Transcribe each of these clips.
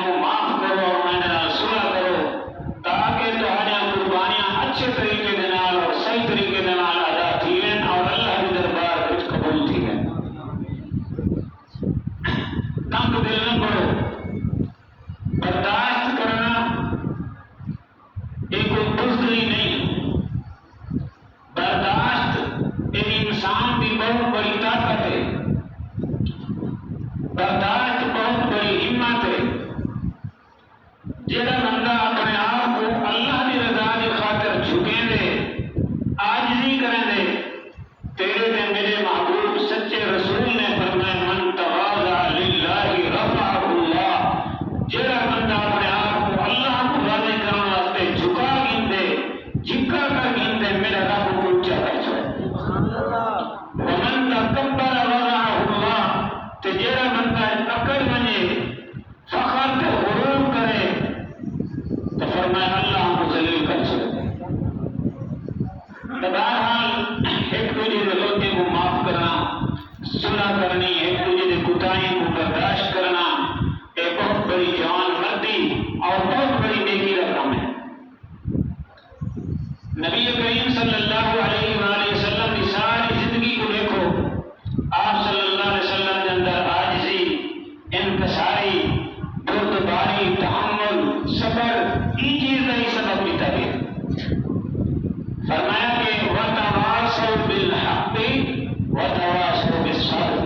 کو معاف کرو اور میرے نال صلح کرو تاکہ تہاڈیاں قربانیاں اچھے طریقے دے نال اور صحیح طریقے دے نال ادا تھین اور اللہ دے دربار وچ قبول تھین۔ تنگ دل نہ کرو، برداشت کرنا یہ کوئی بزدلی نہیں، برداشت ایک انسان کی بہت بڑی طاقت ہے، برداشت بہت بڑی ہمت ہے۔ جہاں بندہ اپنے آپ کو اللہ کی رضا کی خاطر جھکیں دے، عاجزی کریں دے، تیرے تے میرے محبوب سچے رسول نے فرمایا من تواضع للہ رفعہ اللہ، جہاں بندہ اپنے آپ کو اللہ کو راضی کرنے واسطے جھکا گیندے، جھکا کر گیندے، میرا رب کو اونچا کر چھوڑے۔ ومن تکبر وضعہ اللہ، تے جہاں بندہ اکڑ بنے، فخر تے غرور کرے، تو فرمایا اللہ کو ذلیل کر چھوڑے۔ بہرحال ایک دوسرے کے غلطی کو معاف کرنا، صلح کرنی، ایک دوسرے کی کوتاہی کو برداشت کرنا، ایک بہت بڑی جوان مردی اور بہت بڑی نیکی کا کام ہے۔ نبی کریم صلی اللہ علیہ وآلہ وسلم کی ساری زندگی کو دیکھو، آپ صلی اللہ علیہ وسلم کے اندر عاجزی، انکساری، بردباری، تحمل، صبر، یہ چیز کا ہی سبب پیتا گیا۔ فرمایا کہ وَتَوَاصَوْا بِالْحَقِّ وَتَوَاصَوْا بِالصَّبْرِ،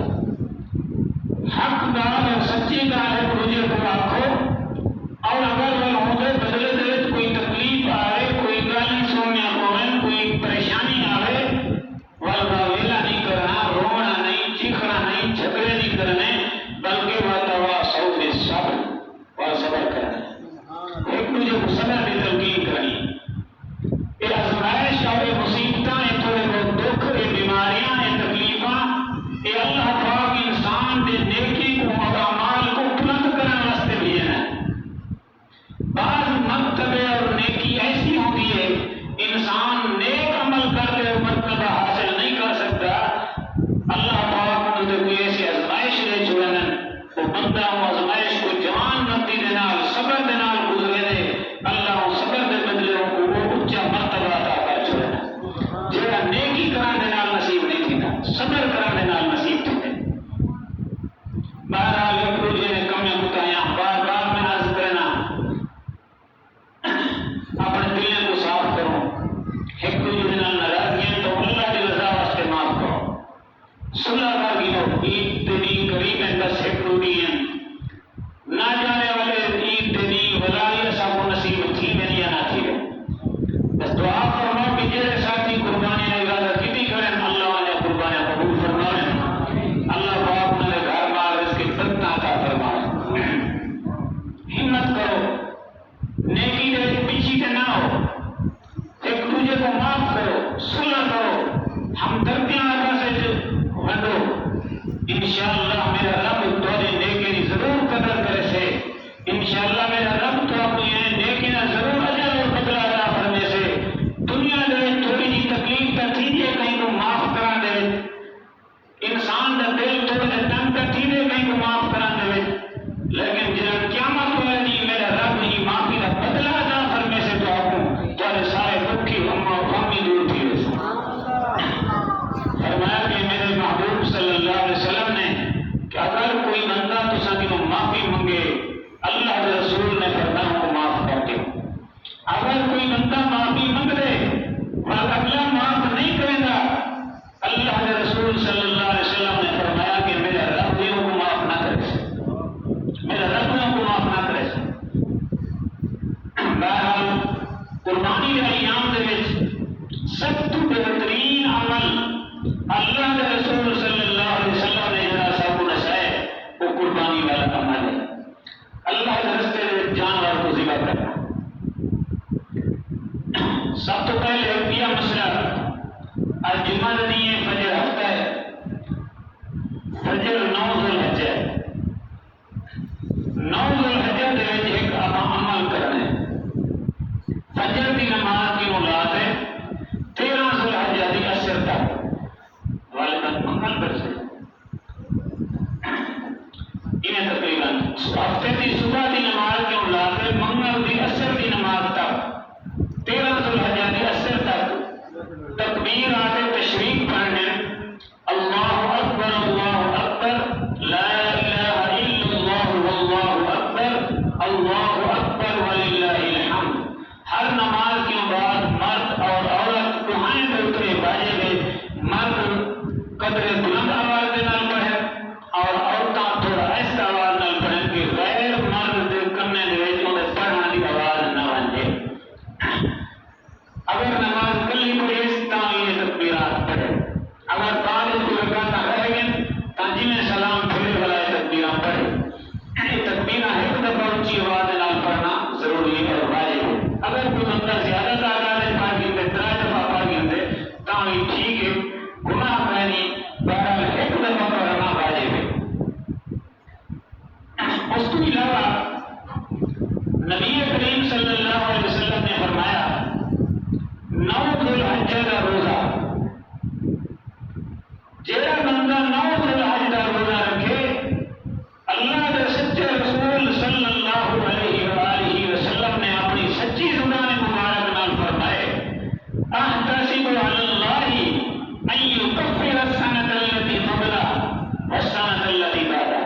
حق بات اور سچی بات ایک دوسرے کو آکھو، اور اگر وہ عہدے بدلے دے کوئی تکلیف آئے، کوئی گالی سننے پویں، کوئی پریشانی آئے، واللہ ویلا نہیں کرنا، رونا نہیں، چیخنا نہیں، جھگڑے نہیں کرنے، بلکہ وَتَوَاصَوْا بِالصَّبْرِ، اور صبر کرنا، ایک دوسرے کو صبر کی تلقین کرنی۔ یہ آزمائش اور یہ مصیبتیں، یہ تھوڑے بہت دکھ، یہ بیماریاں، یہ تکلیفاں، یہ اللہ پاک انسان کے نیکی کو اور اعمال کو بلند کرنے واسطے بھیجنا ہے۔ بعض مرتبے اور نیکی ایسی ہوتی ہے انسان نیک عمل کر کے مرتبہ حاصل نہیں کر سکتا، اللہ پاک نے کوئی ایسی آزمائش دے چھوڑنا، وہ بندہ وہ آزمائش کو جوان مردی دے نال، صبر دے نال گزرے دے، اللہ وہ صبر دے بدلے کو وہ اونچا مرتبہ عطا کر چھوڑنا، جہاں نیکی کرنے دے نال نصیب نہیں تھی نا، صبر کرنے دے نال نصیب تھی۔ بہرحال ایک دوسرے نے کمیاں کوتاہیاں بار بار میں عرض کرنا، اپنے دلوں کو صاف کرو، ایک دوسرے نال ناراضگیاں تو اللہ کی رضا واسطے معاف کرو، صلح کر گیو، عید تیری قریب ہے، بس ایک دوسری ہیں، نہ جانے والے عید تیری ولائی سب کو نصیب تھی میں یا نہ تھی، بس دعا فرماؤ کہ جیسے ساتھی قربانی نے ارادہ کی کریں، اللہ نے قربانیاں قبول فرمائے، اللہ پاک نے گھر بار اس کی برکت عطا فرمائے۔ ہمت کرو، نیکی دے پیچھے کے نہ ہو، ایک دوسرے کو معاف کرو، صلح کرو، ہمدردیاں اللہ سے بندو، انشاءاللہ میرا رب تھوڑے نیکی کی ضرور قدر کرے سے، انشاءاللہ میرا رب تو اپنی نیکی نہ ضرور اجر اور بدلہ عطا فرمے سے، دنیا دے تھوڑی جی تکلیف کا تھی جے کہیں کو معاف کرا دے، انسان کا دل تھوڑے تنگ کا تھی جے کہیں کو معاف کرا دے، لیکن جنہاں قیامت والے نہیں میرا رب نہیں معافی کا بدلہ عطا فرمے سے تو آپ کو تھوڑے سارے دکھی غمی دور تھی ہو۔ فرمایا کہ میرے محبوب صلی اللہ علیہ وسلم نے کہ اگر کوئی بندہ تسا کی معافی منگے، اللہ کے رسول نے فرمایا کو معاف کر دے، اگر کوئی بندہ معافی منگ دے اور اگلا معاف نہیں کرے گا، اللہ کے رسول صلی اللہ علیہ وسلم نے فرمایا کہ میرا رب بھی کو معاف نہ کرے، میرا رب بھی کو معاف نہ کرے۔ بہرحال قربانی کے ایام دے وچ سب تو بہترین عمل اللہ کے رسول صلی اللہ علیہ وسلم نے جڑا سب کو دسایا وہ قربانی والا عمل ہے، اللہ کے راستے میں جانور کو ذبح کرنا۔ سب تو پہلے یہ مسئلہ آج جمعہ نہیں ہے، فجر ہفتہ ہے، فجر 9 ذوالحجہ ہے، 9 ذوالحجہ دے وچ ایک عمل کرنا ہے، فجر کی نماز کی اولاد ہے 13 ذوالحجہ دی اثر تک غالباً منگل پر سے انہیں تقریباً ہفتے کی صبح کی نماز صلی اللہ علیہ وسلم نے فرمایا 9 ذوالحجہ کا روزہ جہاں بندہ 9 ذوالحجہ کا روزہ رکھے اللہ کے سچے رسول صلی اللہ علیہ وآلہ وسلم نے اپنی سچی زبان مبارک نال فرمائے احتسب علی اللہ ان یکفر السنۃ التي قبلها والسنۃ التي بعدها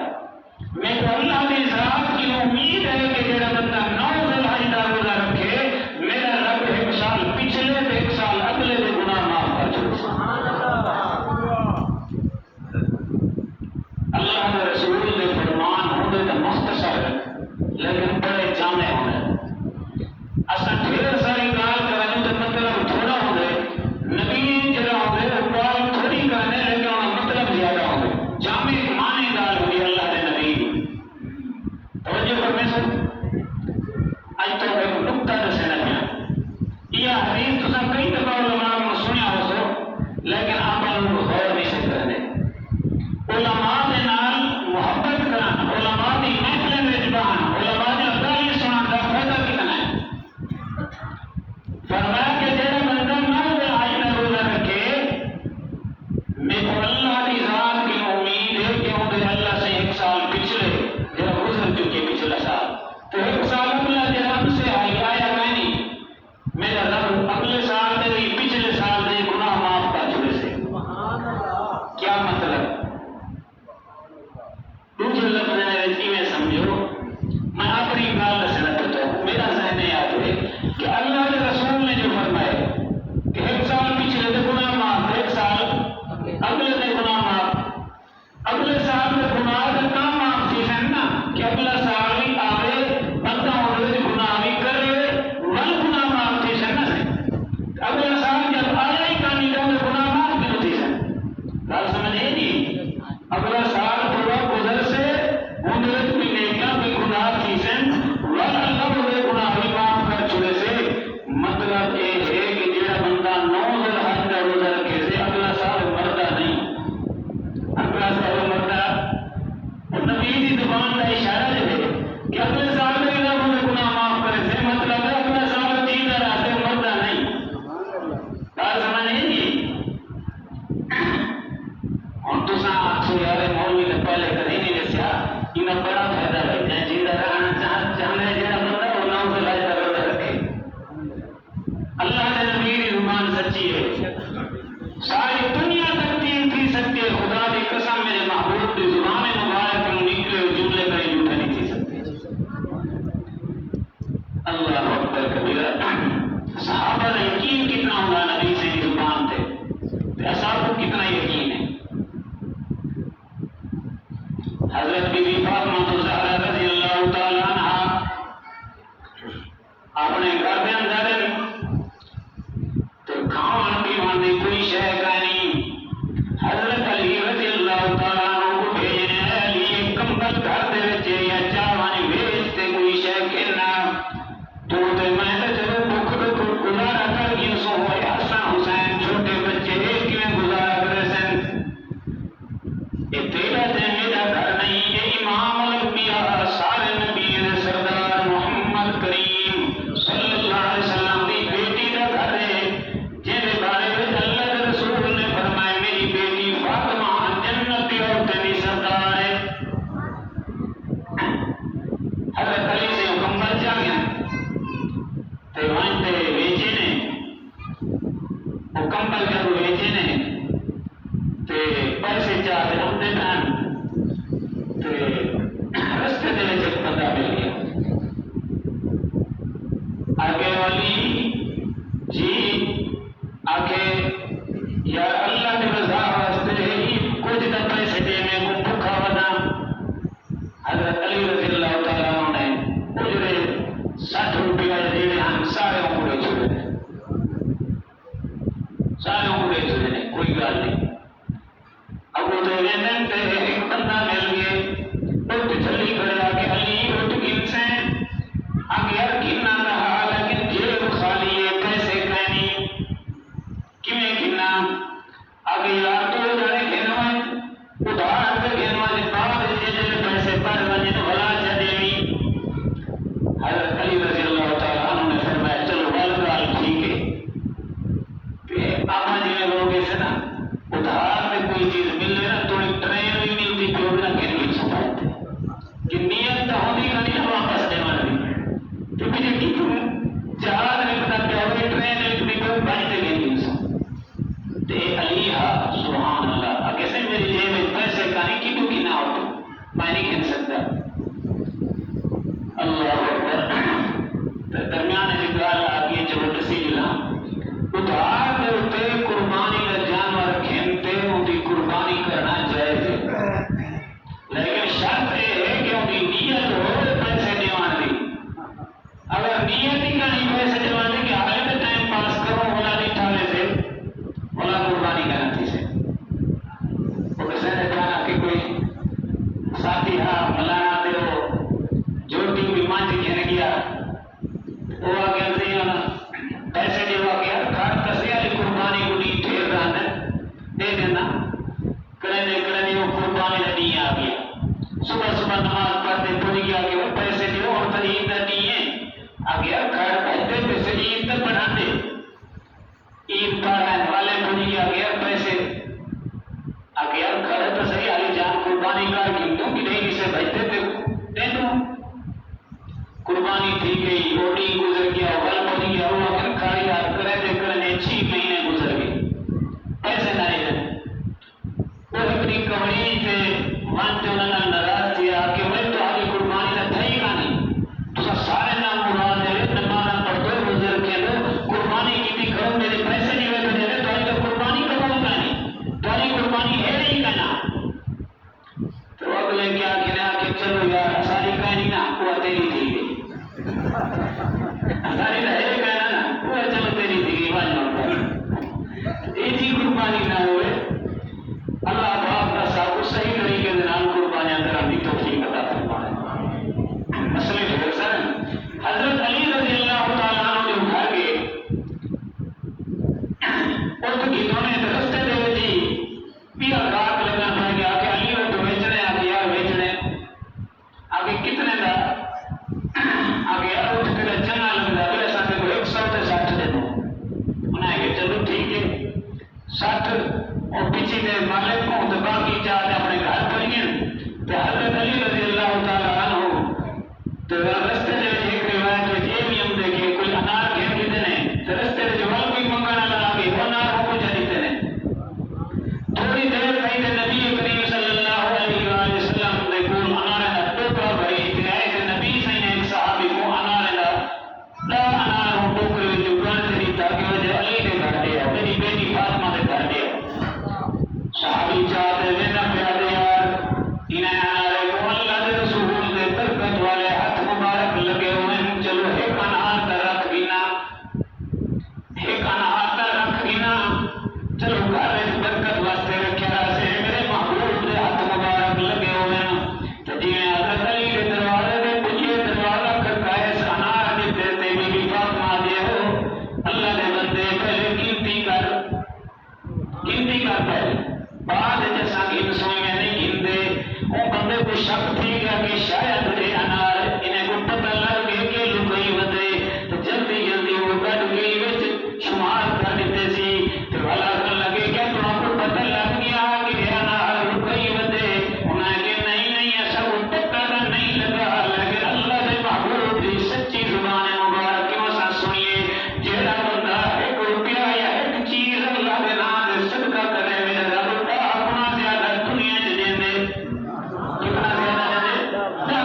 میں تو اللہ کی ذات کی امید ہے کہ جہاں بندہ 9 ذوالحجہ کا روزہ رکھے میرا رب 1 سال پچھلے تے 1 سال اگلے کے گناہ معاف کر چھوڑے سبحان اللہ کے رسول کے فرمان ہونے تو مختصر لیکن بڑے جامع ہونے اصل ڈھیر ساری گال کرنے تو مطلب تھوڑا ہونے نبی جڑا ہونے وہ گال تھوڑی کرنے لیکن انہوں مطلب زیادہ ہونے جامع معنی گال ہوئی اللہ کے نبی توجہ کرنے سے اج تو ایک نقطہ دسے لگا یہ حدیث تو سب کئی دفعہ علماء نے سنیا ہو سو لیکن آپ ان کو غور نہیں سے کرنے علماء کے نال محبت کرنا علماء کی محفل میں جبان علماء نے اقالی سنان کا فائدہ کتنا ہے فرمایا کہ جہاں بندہ 9 ذوالحجہ کا روزہ رکھے میں کو اللہ کی ذات کی امید ہے کہ انہیں اللہ سے 1 سال پچھلے جب گزر چکے پچھلا سال تو 1 سال اگلا جب سے آیا میں نہیں میرا رب اگلے سال دے بھی پچھلے سال دے گناہ معاف کر چھوڑے سے کیا مطلب دوسرے لفظ میں سمجھو میں اپنی گال دسنا چاہتا ہوں میرا ذہن یاد ہے کہ اللہ کے رسول نے جو فرمایا کہ 1 سال پچھلے دے گناہ معاف 1 سال اگلے دے گناہ معاف اگلے سال دے گناہ کا کام معاف تھی سن نا کہ اگلا سال بھی آوے بندہ ہونے دے گناہ بھی کرے ول گناہ معاف تھی سن نا اگلا سال جب آیا ہی کانی دے گناہ معاف کیوں تھی سن گال سمجھے نہیں اگلا سال پورا گزر سے انہیں بھی نیکیاں بھی گناہ کی سن ول اللہ ہوئے گناہ بھی معاف کر چھوڑے سے مطلب یہ ہے کہ جہاں بندہ 9 ذوالحجہ کا روزہ رکھے سے اگلا سال مردہ نہیں اگلا سال مردہ اور نبی کی زبان کا اشارہ جو ہے کہ اگلے سال میں اللہ ہوئے گناہ معاف کرے سے مطلب ہے اگلا سال جیتا رہا سے مردہ نہیں بات سمجھ نہیں اور تو آخو یار مولوی نے پہلے کدی نہیں دسیا انہیں بڑا فائدہ ہے جہاں جیتا رہنا چاہنے جہاں بندہ وہ 9 ذوالحجہ کا روزہ رکھے اللہ کے نبی کی زبان سچی ہے ساری دنیا تقدیم تھی سکتی ہے خدا کی قسم میرے محبوب کی زبان مبارک میں نکلے ہوئے جملے کا جھوٹا نہیں تھی سکتے اللہ اکبر کبیرہ صحابہ کا یقین کتنا ہوگا نبی سے زبان تھے اصحاب کو کتنا یقین ہے حضرت بی بی فاطمہ الزہرا رضی اللہ تعالی عنہا اپنے گھر کے اندر تو کھان پیوان کی کوئی شے نہیں حضرت علی رضی اللہ تعالی عنہ کو بھیجنے علی کمبل گھر دے وچ یا چاوانی ویچتے کوئی شے کہنا تو میں تے چلو بھوک تو گزارا کر گئی سو ہوئے حسن حسین چھوٹے بچے کیویں گزارا کرے سن یہ تیرا تے میرا گھر نہیں یہ امام الانبیاء سارے نبی سردار محمد کریم صلی اللہ علیہ وسلم کی بیٹی کا گھر ہے جن بارے میں اللہ کے رسول نے فرمایا میری بیٹی فاطمہ جنتی اور تیری سردار ہے حضرت علی سے حکم بچ جا گیا تے وہاں تے بیچے نے حکم پر جب بیچے نے تے پیسے چاہتے ہم دینا رستے دے ایک بندہ مل گیا آگے والی جی آگے یا اللہ کے رضا واسطے کچھ نہ پیسے دے میں کو بھوکا بنا حضرت علی رضی اللہ تعالیٰ عنہ نے اجرے 60 روپیہ دینے ہم سارے پورے چھوڑے دیں سارے پورے چھوڑے دیں کوئی گال نہیں اب وہ تو ایک بندہ مل گئے اٹھ چلی کھڑے آگے علی اٹھ گن سے آگے ہر گننا رہا لیکن جیب خالی ہے پیسے کہنی کیویں گننا آگے یار تو جانے گھنوا ادھار پہ گھنوا دے بعد جیسے پیسے پر بنے تو بھلا چا دیوی حضرت علی رضی اللہ تعالیٰ صبح صبح نماز پڑھتے پوری گیا کہ وہ پیسے دیو اور تو عید نہیں ہے آگے گھر بھجتے پیسے عید تک بڑھاتے عید پڑھنے والے پوری گیا کہ پیسے آگے گھر تو صحیح علی جان قربانی کر کی کیوں کہ نہیں اسے بھجتے تھے دے دو قربانی تھی گئی روٹی گزر گیا ول پڑی گیا وہ اگر کھاڑی یاد کرے دے کرنے 6 مہینے گزر گئے پیسے نہیں رہے وہ اپنی کمری کے من جو ناراض تھی کہ وہ تو آگے قربانی نہ تھی گا نہیں تو سارے نام مراد ہے نماز پڑھو گزر کے لو قربانی کی بھی کرو میرے پیسے نہیں ہوئے دے تو آگے قربانی کرو گا نہیں تو آگے قربانی ہے نہیں کہنا تو اگلے کیا کہنا کہ چلو یار ساری کہانی نا وہ تیری تھی گئی ساری رہے کہنا نا وہ چلو تیری تھی گئی بات ایسی قربانی نہ ہوئے اللہ باپ کا صاحب صحیح طریقے سے نام قربانیاں کرنے کی توفیق عطا فرمائے مسئلے جو سر حضرت علی رضی اللہ تعالیٰ عنہ جو گھر گئے اور تو گیتوں نے رستے دے جی بھی اگاک لگنا پڑ گیا کہ علی وہ تو بیچنے آگے یا بیچنے آگے کتنے دا آگے اٹھ کر جنا لگ رہا ہے ساتھ کو 160 دے دو انہیں کہ چلو ٹھیک ہے 60 اور پیچھے دے مالک کو تو باقی چاہتے اپنے گھر پر گئے تو حضرت علی رضی اللہ تعالیٰ عنہ تو رستے دے ایک روایت میں یہ بھی ہم دیکھیں کوئی انار گھر دیتے ہیں تو رستے دے جوال کوئی منگانا لگا کہ وہ انار ہو کچھ دیتے ہیں تھوڑی دیر کہیں تو نبی کریم صلی اللہ علیہ وآلہ وسلم نے کول انار نہ ٹوکا بھائی تیرے کہ نبی صلی نے ایک صحابی کو انار نہ انار ہو ٹوکرے جو گھر سے نہیں تاکہ وجہ علی نے گھر دیا میری بیٹی فاطمہ نے گھر دیا صحابی چاہتے ہیں نہ پیادے یار انہیں آنارے کو اللہ دے رسول دے برکت والے ہاتھ مبارک لگے ہوئے ہیں چلو ایک انہار تا رکھ گینا ایک انہار تا رکھ گینا چلو گھر اس برکت واسطے رکھیا سے میرے محبوب دے ہاتھ مبارک لگے ہوئے ہیں تو جی حضرت علی کے دروازے دے پوچھئے دروازہ کھٹکائے اس انہار دے دیتے بھی فاطمہ دے ہو اللہ دے بندے پہلے گنتی کر پہلے بعد جیسا گن سوئی میں نہیں گن وہ بندے کو شک تھی گیا کہ شاید یہ انار انہیں کو پتہ لگ گئے کہ لکئی ودے تو جلدی جلدی وہ گڈ گئی وچ شمار کر دیتے سی تو والا کر لگے کیا تو آپ کو پتہ لگ گیا کہ یہ انار لکئی ودے انہیں کہ نہیں ایسا وہ پتہ نہیں لگا لیکن اللہ دے محبوب دی سچی زبان مبارک کیوں سا سنیے جیڑا بندہ 1 روپیہ یا 1 چیز اللہ کے نام دے صدقہ کرے میرے رب اپنا زیادہ دنیا دے دے کتنا زیادہ دے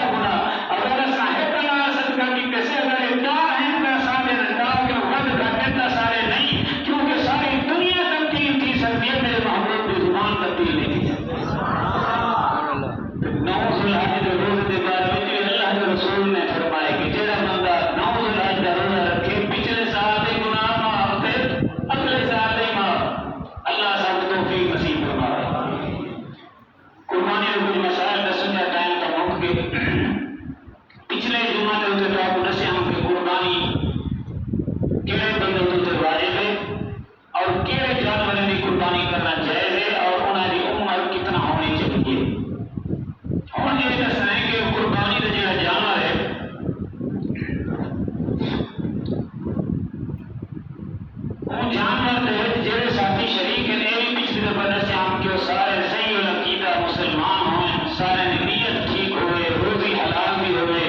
گنا اگر صاحب کا صدقہ کی کیسے اگر ادار ہیں پیسہ دے رہا کہ ود گھٹتا سارے نہیں کیونکہ ساری دنیا تبدیل تھی سکتی ہے میرے محبوب کی زبان تبدیل نہیں تھی نوز الحج کے روز کے بارے میں اللہ کے رسول نے فرمایا کہ جڑا بندہ نوز الحج کا روزہ رکھے پچھلے سال کے گناہ معاف تھے اگلے سال کے معاف اللہ سب توفیق نصیب فرمائے قربانی کے کچھ مسائل دسنگا ٹائم کا موقع کے پچھلے جمعہ کے اتنے آپ کو دسے ہم کہ قربانی کیڑے بندے اتنے واجب ہے اور کیڑے جانوروں کی قربانی کرنا جائز ہے اور انہوں کی عمر کتنا ہونی چاہیے ہوں یہ دسنا ہے کہ قربانی کا جڑا جانور ہے وہ جانور جڑے ساتھی شریک ہیں یہ بھی پچھلی دفعہ دسے ہم کہ سارے صحیح العقیدہ مسلمان ہوئے سارے نیت ٹھیک ہوئے روزی حلال بھی ہوئے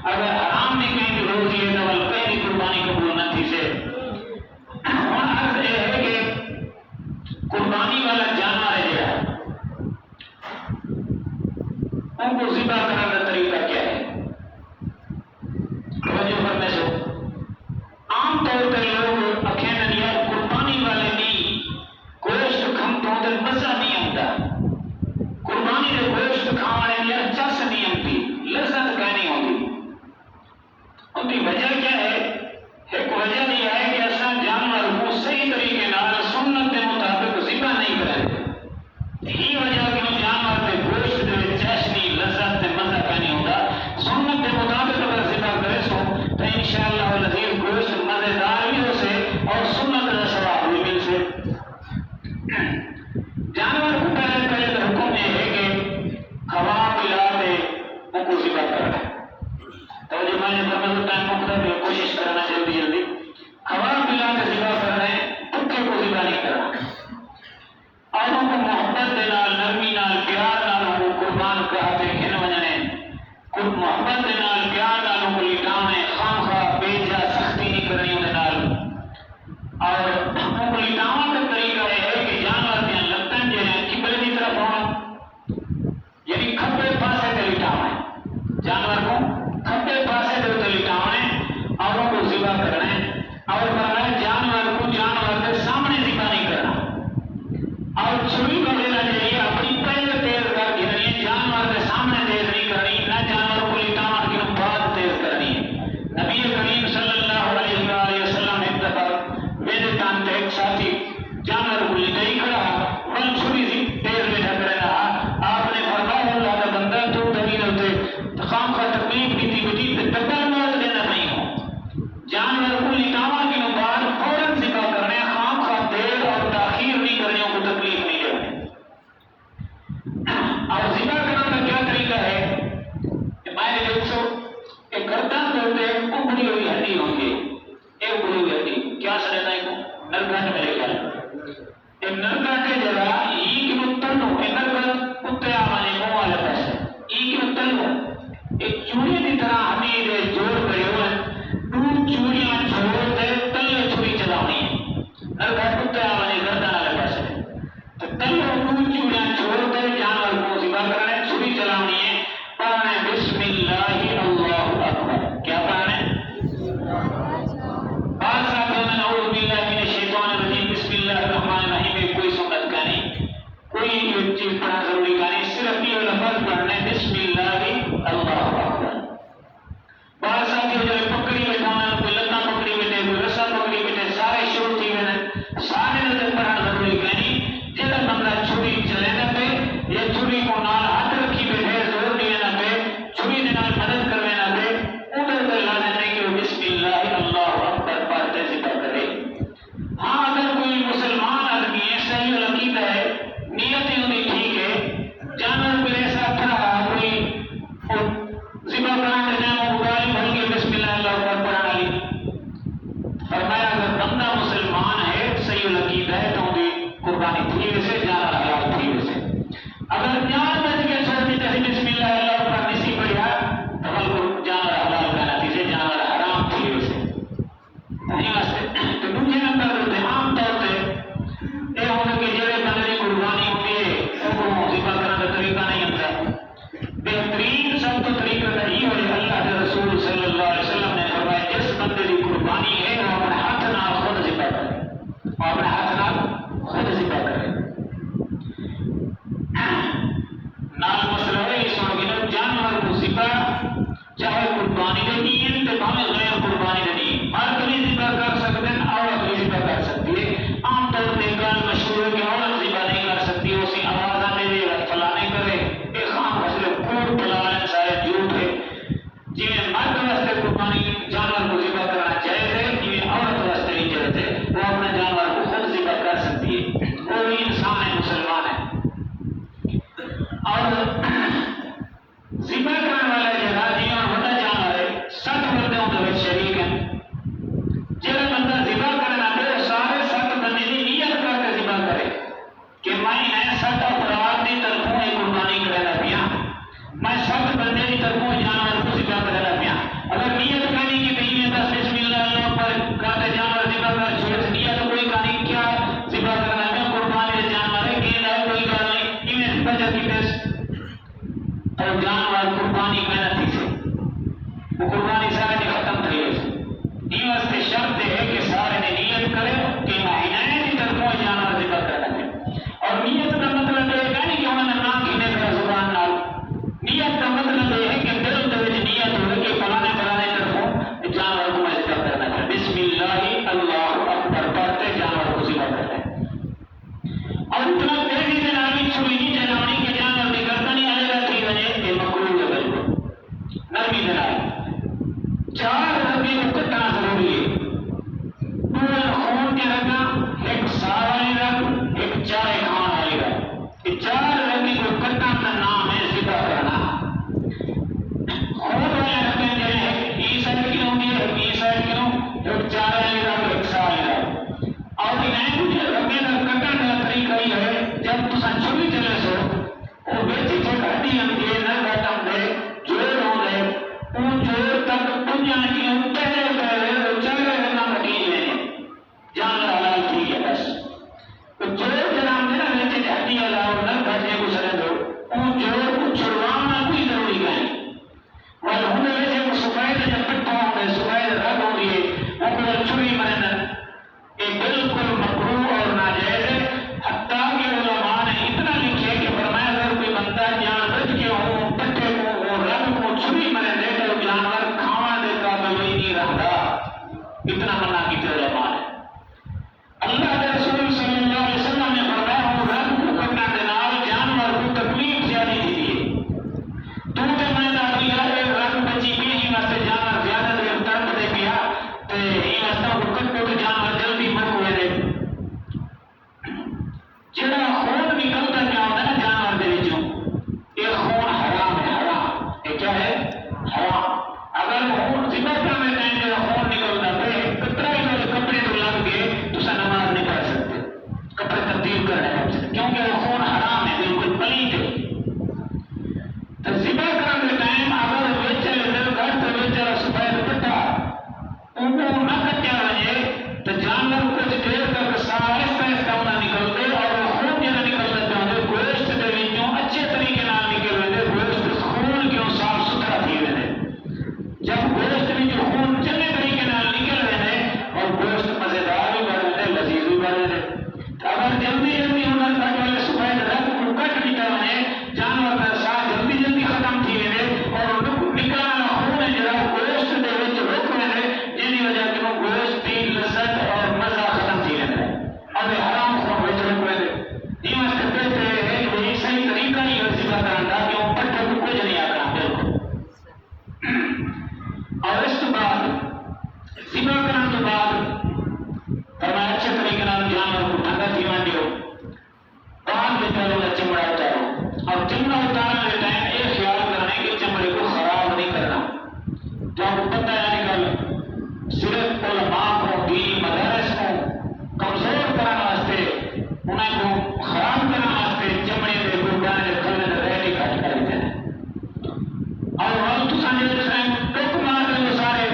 اگر حرام بھی کہیں روزی ہے تو کہیں قربانی قبول نہ تھی سے ہوں عرض یہ ہے کہ قربانی والا جانور ہے جڑا ان کو ذبح کرنے کا طریقہ کیا ہے توجہ کرنے سے عام طور پر لوگ اکھینا یا قربانی والے بھی گوشت کھمتوں تے مزہ نہیں آتا قربانی کے گوشت کھانے یا چس نہیں آتی لذت کہنی ہوتی ان کی وجہ کیا ہے ایک وجہ یہ ہے کہ ایسا جانور کو صحیح طریقے نال سنت کے مطابق ذبح نہیں کرتے یہی وجہ کہ وہ جانور کے گوشت کے چاشنی لذت تے مزہ کہنی ہوتا سنت کے مطابق اگر ذبح کرے سو تو انشاءاللہ العزیز گوشت مزیدار بھی ہو سے اور سنت کا ثواب بھی مل سے جانور کو پہلے حکم یہ ہے کہ کھوا پلا دے علماء نے فرمایا ٹائم مقدر میں کوشش کرنا جلدی جلدی خبر ملا کے ذبح کر رہے ہیں پکے کو ذبح نہیں کرنا اور ان کو محبت دے نال نرمی نال پیار نال وہ قربان کراتے کھن وجنے محبت دے نال پیار نال کو لٹانے خام خواہ بے جا سختی نہیں کرنی ان نال اور ان کو لٹانے کا طریقہ یہ ہے کہ جانور دیا لگتن جو ہے قبلے کی طرف ہونا یعنی کھبے پاسے تے لٹانے جانور کو کھبے پاسے تے لٹانے اور ان کو ذبح کرنا ہے اور فرمایا جانور کو جانور کے سامنے ذبح نہیں کرنا اور چھری وغیرہ جو اپنی پہلے تیز کر گرنی ہے جانور کے سامنے تیز نہیں کرنی نہ جانور کو لٹانا کی بعد تیز کرنی ہے نبی کریم صلی اللہ علیہ وآلہ وسلم ایک دفعہ میرے کان پہ ایک ساتھی جانور کو لٹائی کھڑا اور چھری تیز میں ڈھک رہا آپ نے فرمایا اللہ کا بندہ تو دلیل ہوتے خام خواہ تکلیف کی تھی بجی ڈبل مار دینا نہیں ہو جانور کو لٹانا کی بعد فوراً ذبح کرنے خام خواہ دیر اور تاخیر نہیں کرنے کو تکلیف نہیں کرنے اور ذبح کرنے کا کیا طریقہ ہے کہ میں نے دیکھو کہ گردن کرتے اگڑی ہوئی ہڈی ہوں گی ایک اگڑی ہوئی ہڈی کیا سرتا ہے کو نرگھٹ میرے خیال نرگھٹ جگہ ای کی متن ہو نرگھٹ کتے آوانے منہ والے پاس ای کی متن ہو ایک چوڑی کی طرح ہمیں دے جوڑ کرے ہوئے دو چوڑیاں چھوڑ دے تلے چھوڑی چلاونی ہے نرگھٹ کتے آوانے گردن والے پاس تو تلے دو چوڑیاں چھوڑ دے جانور کو ذبح کرنے چھوڑی چلاونی ہے پڑھنے بسم اللہ اللہ اکبر کیا پڑھنے بعض صاحبوں نے نعوذ باللہ من الشیطان الرجیم بسم اللہ الرحمن الرحیم میں کوئی سنت کا نہیں کوئی یہ چیز پڑھنا ضروری کا نہیں صرف یہ لفظ پڑھنے بسم اللہ اللہ اکبر بعض صاحب جو پکڑی بیٹھانا کوئی لتا پکڑی بیٹھے کوئی رسا پکڑی بیٹھے سارے شروع تھی میں سارے نظر پڑھنا ضروری کا نہیں جیسا بندہ چھری چلے نہ پہ یا چھری کو نال ہاتھ رکھی بیٹھے زور دیے نہ پہ چھری دے نال مدد کرنے نہ پہ ادھر کر لازم نہیں کہ وہ بسم اللہ اللہ اکبر پڑھتے ذبح کرے ہاں اگر کوئی مسلمان آدمی ہے صحیح العقیدہ ہے نیت ان کی ٹھیک ہے جانور کوئی ایسا کھڑا کوئی ذبح کرانے کے ٹائم اگالی بھر کے بسم اللہ اللہ اکبر پڑھنا لی فرمایا اگر بندہ مسلمان ہے صحیح العقیدہ ہے تو بھی قربانی تھی ویسے جانور حلال تھی ویسے اگر جان بچ کے چھوڑنے جیسے بسم اللہ اللہ اکبر نسی پڑھیا تو بلکہ جانور حلال کرنا تھی سے جانور حرام تھی ویسے نہیں واسطے تو دوسرے نمبر ہوتے عام طور پہ یہ ہونے کے جڑے بندے کی قربانی ہوتی ہے ان کو ذبح کرنے کا طریقہ نہیں ہوتا بہترین سب تو طریقہ نہیں ہے اللہ کے رسول صلی اللہ علیہ وسلم نے فرمایا جس بندے کی قربانی ہے وہ اپنے ہاتھ نال خود ذبح کرے وہ اپنے ہاتھ نال خود ذبح کرے نال مسئلہ ہے اس وقت جانور کو ذبح چاہے قربانی دے نیت تے بھاوے غیر قربانی دے نیت مرد بھی ذبح کر سکتے ہیں عورت بھی ذبح کر سکتی ہے عام طور پہ گل مشہور ہے کہ عورت ذبح نہیں کر سکتی اسی آواز دے دے فلانے کرے ایک خام مسئلہ کوٹ پلان سارے جھوٹ ہے جی میں مرد واسطے قربانی جانور کو ذبح کرنا جائز ہے جی میں عورت واسطے نہیں جائز ہے وہ اپنے جانور کو خود ذبح کر سکتی ہے وہ بھی انسان ہے مسلمان ہے اور ذبح کرنے والا جگہ جی اور بڑا جانور ہے 60 بندے اندر شریک ہیں جہاں بندہ ذبح کرنا پہ سارے 60 بندے کی نیت کر کے ذبح کرے کہ میں 60 افراد کی طرفوں ایک قربانی کرنا پیا میں 60 بندے کی طرفوں جانور کو ذبح کرنا پیا اگر نیت کرنی کہ نہیں ہے بس بسم اللہ اللہ پر کہتے جانور ذبح کر چھوڑے نیت کوئی کہانی کیا ذبح کرنا پیا قربانی کے جانور ہے کہ نہ کوئی کہانی انہیں بچت کی پیس اور جانور قربانی میں نہ تھی سے وہ قربانی سارے نے ختم تھی یہ واسطے شرط ہے کہ سارے نے نیت کرے کہ مہینے کی طرفوں جانور ذبح کرنا ہے اور نیت کا مطلب یہ نہیں کہ انہوں نے نام کھینے کا زبان نال نیت کا مطلب یہ ہے کہ دل دل نیت ہو کہ فلانے فلانے طرفوں جانور کو میں ذبح کرنا ہے بسم اللہ اللہ اکبر پڑھتے جانور کو ذبح کرنا ہے اور اتنا تیزی سے نامی چھری نہیں چلاونی کہ جانور کی گردن الگ تھی وجہ یہ مکروہ ہے بالکل نرمی دلائی 4 رگیں کو کٹنا ضروری ہے 2 خون کے رگاں ایک سار والی رگ ایک چائے کھان والی رگ یہ 4 رگیں کو کٹنا کا نام ہے ذبح کرنا خون والے رگیں جو ہے اتنا منع کی علماء نے اللہ کے رسول صلی اللہ علیہ وسلم نے فرمایا وہ رب کو کرنا کے نال جانور کو تکلیف زیادہ دی ہے تو تے میں دا دیا رب بچی بھی ہی واسطے جانور زیادہ دیر تڑپ دے پیا تے ہی واسطے کو کٹو تے جانور جلدی مر ہوئے دے جڑا خون نکلتا کیا ہوتا ہے نا جانور دے وچوں یہ خون حرام ہے حرام یہ کیا ہے حرام اگر خون ذبح کرنے ٹائم جڑا خون نکلتا ہے کترا ہی کپڑے تو لگ گئے تو نماز نہیں پڑھ سکتے کپڑے تبدیل کرنے پڑتے کیونکہ وہ خون حرام ہے بالکل پلید ہے تو ذبح کرنے ٹائم اگر وچ گھر تو وچ سفید پٹا ان کو نہ کٹیا وجے تو جانور کچھ دیر تک سارا آہستہ آہستہ نکلتے اور خون جہاں نکلتا چاہتے گوشت کے وچوں اچھے طریقے نال نکل رہے گوشت خون کیوں صاف ستھرا تھی رہے جب گوشت بھی جو خون چنگے طریقے نال نکل رہے اور گوشت مزیدار بھی بن رہے لذیذ بھی بن رہے اگر جلدی جلدی انہوں کٹ والے سفید رنگ کو کٹ نکل رہے جانور کا ساتھ جلدی جلدی ختم تھی رہے اور نکلنا خون ہے جڑا گوشت دے وچ رک رہے جن وجہ سے گوشت کی لذت اور مزہ ختم تھی رہے اب حرام خون وچ رک رہے یہ واسطے کہتے ہیں کہ یہ صحیح طریقہ نہیں ہے ذبح کرنے کا کہ وہ پٹھے کو کچھ نہیں آتا بالکل اور اس کے بعد ذبح کرنے کے بعد فرمایا اچھے طریقے نال جانور کو ٹھنڈا تھی مانڈیو بعد میں پہلے وہ چمڑا اتارو اور چمڑا اتارنے کے ٹائم یہ خیال کرنا ہے کہ چمڑے کو خراب نہیں کرنا جو آپ کو پتہ ہے نکل صرف علماء کو دینی مدارس کو کمزور کرنے واسطے انہیں کو خراب کرنے واسطے چمڑے کے قربان کے کھلنے کے ریڈی کٹ کر دیتے ہیں اور وقت تو سمجھے ٹائم ٹوک مار دے وہ سارے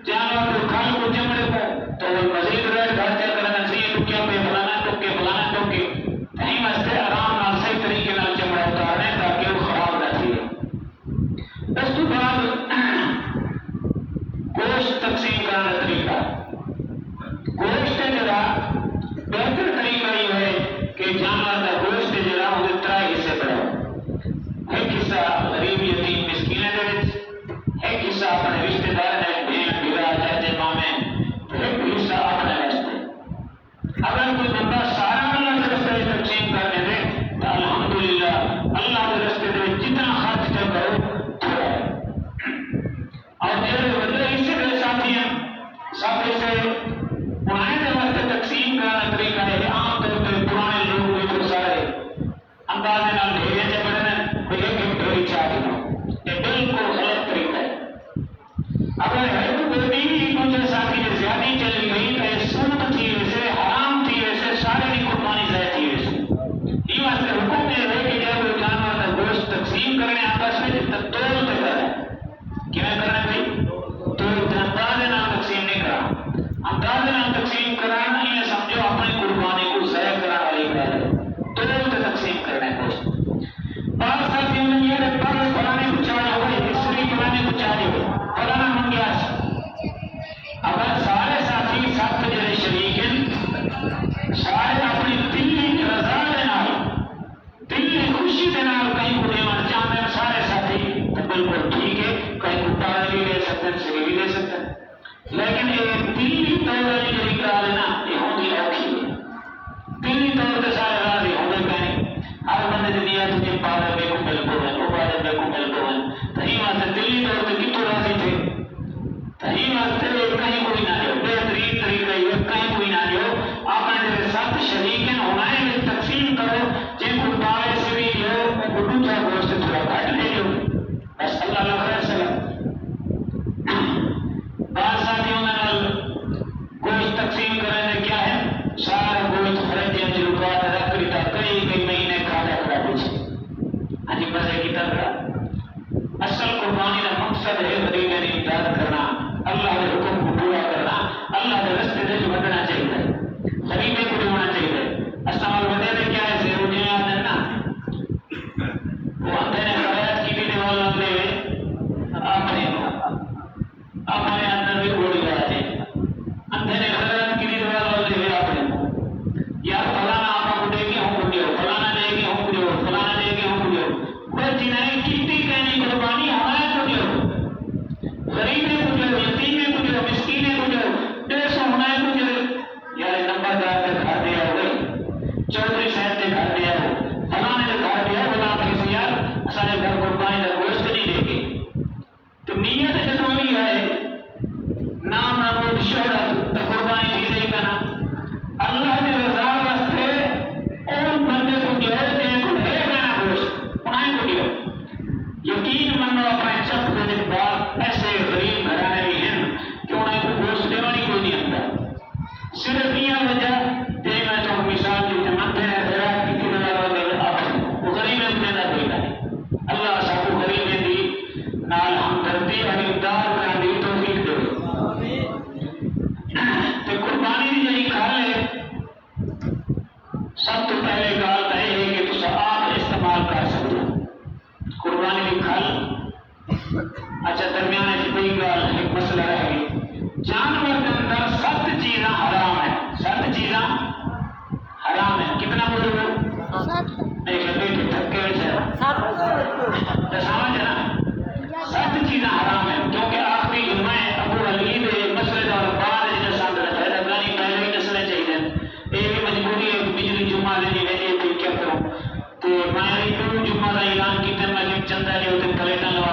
جانور کو کھال کو چمڑے کو تو وہ مزید رہے گھر چل کرنا چاہیے ٹکیا پہ بلانا ٹوکے کہیں واسطے آرام نال صحیح طریقے نال چمڑا اتارنے تاکہ وہ خراب نہ تھی اس کے بعد گوشت تقسیم کرنے کا طریقہ گوشت جڑا بہتر طریقہ یہ ہے کہ جانور کا گوشت جڑا وہ ترائے حصے بڑھاؤ ایک حصہ غریب یتیم مسکینیں دے وچ ایک حصہ اپنے رشتے دار نے بہن بھرا چاچے مامے ایک حصہ اپنے واسطے اگر کوئی بندہ سارا اللہ کے رستے میں تقسیم کرنے دے تو الحمدللہ اللہ کے رستے میں جتنا خرچ کر کرو تھوڑا ہے اور جڑے بندے حصے کے ساتھی ہیں سب حصے انہیں واسطے تقسیم کرنے طریقہ ہے عام طور پہ پرانے لوگ جو سارے اندازے نال بھیجے سے بڑھنے ایک ڈوری چاہ دیں یہ بالکل غلط طریقہ ہے اگر ہے تو بیٹی کچھ ساتھی نے زیادہ چلی گئی تو یہ سنت تھی ویسے حرام تھی ویسے سارے کی قربانی ضائع تھی ویسے یہ واسطے حکم یہ ہے کہ جب وہ جانور کا گوشت تقسیم کرنے آپس میں جب تک توڑ تے کرنا کیا کرنا بھائی تو اندازے نام تقسیم نہیں کرا اندازے نام تقسیم کرانا یہ سمجھو اپنی قربانی کو ضائع کرنے والی بات ہے توڑ تے تقسیم کرنے گوشت بعض ساتھیوں نے یہ پر فلانے کو چاہے ہوئے اسری فلانے کو چاہے ہوئے فلانا من گیا اگر سارے ساتھی ساتھ جڑے شریک ہیں سارے اپنی دلی رضا دے نال دلی خوشی دے نال کہیں کو دینا چاہتے ہیں سارے ساتھی تو بالکل ٹھیک ہے کہیں کو پار بھی لے سکتے ہیں سری بھی لے سکتے ہیں لیکن یہ دلی طور والی جڑی کرا لینا یہ ہوگی اوکھی ہے دلی طور کے سارے راضی ہوں گے کہیں ہر بندے نے دیا تجھے پاگل بے کو بالکل ہے وہ پاگل بے کو بالکل ہے تھی واسطے دلی طور پہ کتوں راضی تھے تھی واسطے کہیں کوئی نہ لو بہترین طریقہ یہ کہیں کوئی نہ لو اپنے جب سات شریک ہیں ہمارے میں تقسیم کرو جن کو پاوے سے بھی لو ان کو دوسرا گوشت تھوڑا کٹ لے لو بس اللہ اللہ خیر سلام بعض ساتھیوں نے گوشت تقسیم کرنے کیا ہے سارا گوشت فرج انج رکوا رکھ لیتا کئی مہینے کھانا کھڑا پوچھے ہاں جی مزے کی طرح اصل قربانی کا مقصد ہے غریب کی امداد کرنا اللہ کے حکم کو پورا کرنا اللہ کے رستے سے جو بڑھنا چاہیے غریبے کو جو ہونا چاہیے اصل بدے میں کیا ہے زیرو جہاں دینا وہ اندھے نے روایت کی بھی والا دے اپنے اندر بھی گولی لگا دے اندھے نے روایت کی بھی والا دے اپنے یا فلانا آپ کو دے کے ہوں کو دیو فلانا دے کے ہوں کو دیو فلانا دے کے ہوں کو دیو کوئی جنہیں کیتی کہنی قربانی ہمارے کو دیو غریب نے کو کوئی کھل اچھا درمیان کوئی گال ایک مسئلہ رہ گئی جانور کے اندر 7 چیزاں حرام ہیں 7 چیزاں حرام ہیں کتنا بولو سمجھ نا 7 چیزاں حرام ہیں کیونکہ آخری جمعہ ابو ولید مسجد اور بعد جیسا افغانی پہلے ہی نسلیں چاہیے یہ بھی مجبوری ہے بجلی جمعہ لینی ہے یہ کیا کروں تو میں جمعہ کا اعلان کیتے میں چندہ جو پلیٹاں لوا